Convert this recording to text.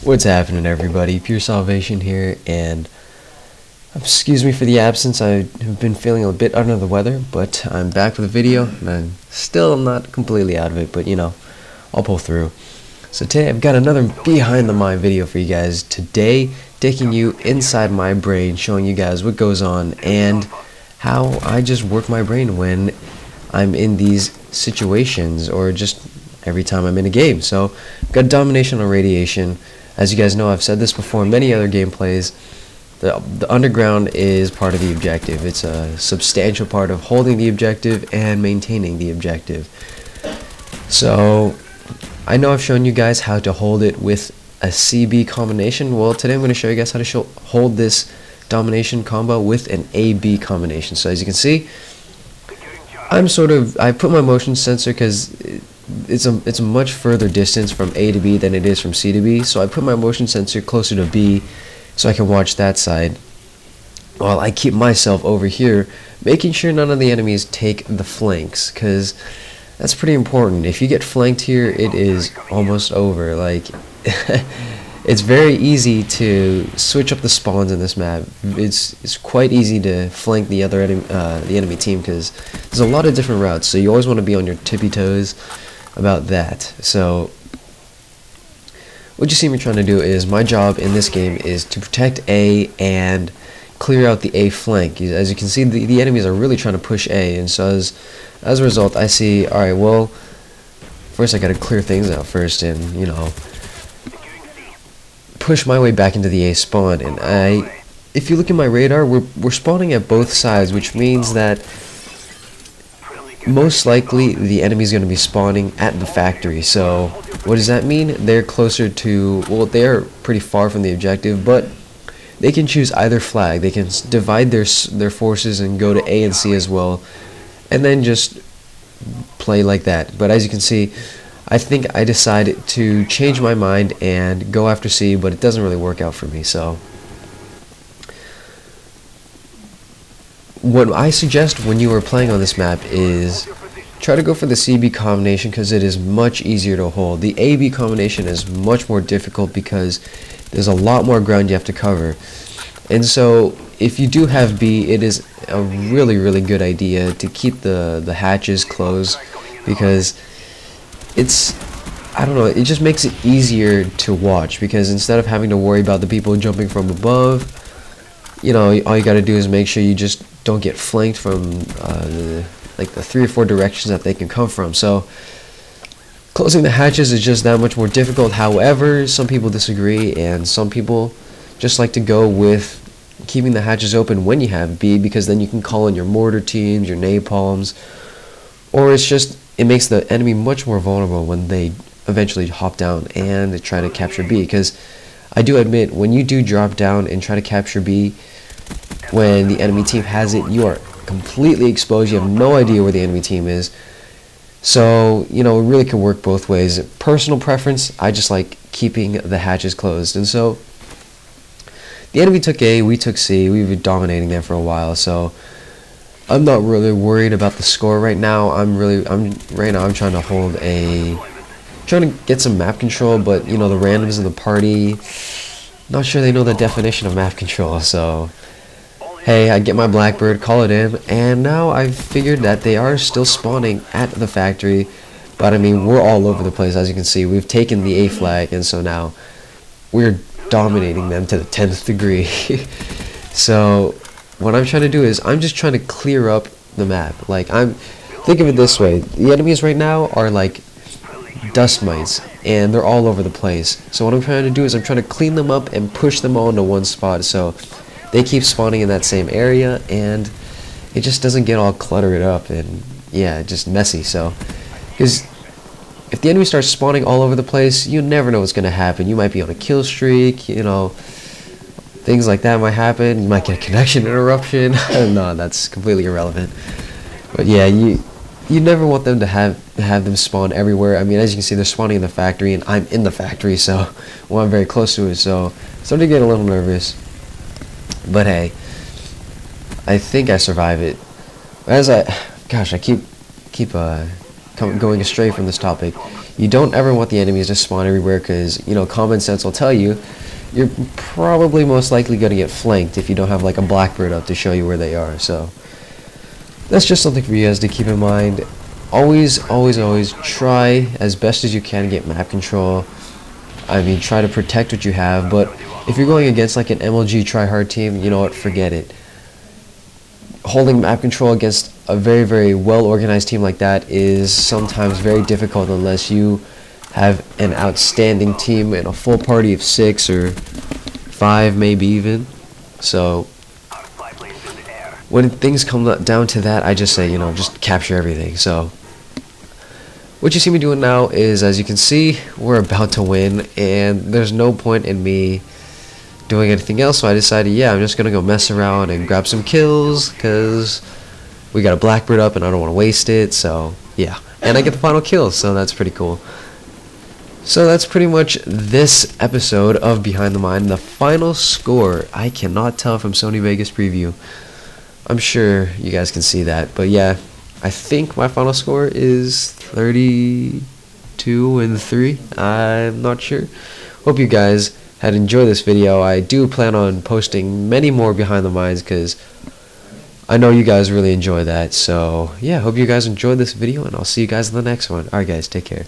What's happening, everybody? PureSalvation here, and excuse me for the absence. I have been feeling a bit under the weather, but I'm back with a video, and I'm still not completely out of it, but you know, I'll pull through. So today I've got another behind the mind video for you guys. Today, taking you inside my brain, showing you guys what goes on and how I just work my brain when I'm in these situations, or just every time I'm in a game. So I've got Domination on Radiation. As you guys know, I've said this before in many other gameplays, the underground is part of the objective. It's a substantial part of holding the objective and maintaining the objective. So I know I've shown you guys how to hold it with a CB combination. Well, today I'm going to show you guys how to hold this Domination combo with an AB combination. So as you can see, I put my motion sensor because it's a much further distance from A to B than it is from C to B, so I put my motion sensor closer to B so I can watch that side, while I keep myself over here making sure none of the enemies take the flanks, because that's pretty important. If you get flanked here, it is almost over. Like it's very easy to switch up the spawns in this map. It's quite easy to flank the other enemy team, because there's a lot of different routes, so you always want to be on your tippy toes about that. So what you see me trying to do is, my job in this game is to protect A and clear out the A flank. As you can see, the enemies are really trying to push A, and so as a result, I see, alright, well, first I gotta clear things out first, and you know, push my way back into the A spawn. And if you look at my radar, we're spawning at both sides, which means that most likely the enemy's going to be spawning at the factory. So what does that mean? They're closer to, well, they're pretty far from the objective, but they can choose either flag. They can divide their forces and go to A and C as well, and then just play like that. But as you can see, I think I decided to change my mind and go after C, but it doesn't really work out for me. So what I suggest when you are playing on this map is try to go for the CB combination, because it is much easier to hold. The AB combination is much more difficult because there's a lot more ground you have to cover. And so if you do have B, it is a really good idea to keep the hatches closed, because I don't know, it just makes it easier to watch, because instead of having to worry about the people jumping from above, you know, all you gotta do is make sure you just don't get flanked from like the 3 or 4 directions that they can come from. So closing the hatches is just that much more difficult. However, some people disagree, and some people just like to go with keeping the hatches open when you have B, because then you can call in your mortar teams, your napalms, or it makes the enemy much more vulnerable when they eventually hop down and try to capture B. Because I do admit, when you do drop down and try to capture B, when the enemy team has it, you are completely exposed. You have no idea where the enemy team is. So, you know, it really can work both ways. Personal preference, I just like keeping the hatches closed. And so the enemy took A, we took C. We've been dominating there for a while, so I'm not really worried about the score right now. I'm trying to hold trying to get some map control, but you know, the randoms in the party, not sure they know the definition of map control. So hey, I get my Blackbird, call it in, and now I've figured that they are still spawning at the factory, but I mean, we're all over the place. As you can see, we've taken the A flag, and so now we're dominating them to the 10th degree. So what I'm trying to do is, I'm just trying to clear up the map. Like, think of it this way, the enemies right now are like dust mites, and they're all over the place. So what I'm trying to do is, I'm trying to clean them up and push them all into one spot, so they keep spawning in that same area, and it just doesn't get all cluttered up and, yeah, just messy. So, because if the enemy starts spawning all over the place, you never know what's going to happen. You might be on a kill streak, you know, things like that might happen. You might get a connection interruption. No, that's completely irrelevant. But yeah, you never want them to have them spawn everywhere. I mean, as you can see, they're spawning in the factory, and I'm in the factory, so, well, I'm very close to it, so I'm starting to get a little nervous. But hey, I think I survive it. Gosh, I keep going astray from this topic. You don't ever want the enemies to spawn everywhere because, you know, common sense will tell you you're probably most likely going to get flanked if you don't have like a Blackbird up to show you where they are. So that's just something for you guys to keep in mind. Always try as best as you can to get map control. I mean, try to protect what you have, but if you're going against like an MLG tryhard team, you know what, forget it. Holding map control against a very well organized team like that is sometimes very difficult unless you have an outstanding team and a full party of 6 or 5 maybe even. So when things come down to that, I just say, you know, just capture everything. So what you see me doing now is, as you can see, we're about to win and there's no point in me doing anything else, so I decided, yeah, I'm just gonna go mess around and grab some kills because we got a Blackbird up and I don't want to waste it. So yeah, and I get the final kill, so that's pretty cool. So that's pretty much this episode of Behind the Mine. The final score, I cannot tell from Sony Vegas preview. I'm sure you guys can see that, but yeah, I think my final score is 32-3. I'm not sure. Hope you guys had enjoyed this video. I do plan on posting many more Behind the Mines because I know you guys really enjoy that. So yeah, hope you guys enjoyed this video and I'll see you guys in the next one. Alright guys, take care.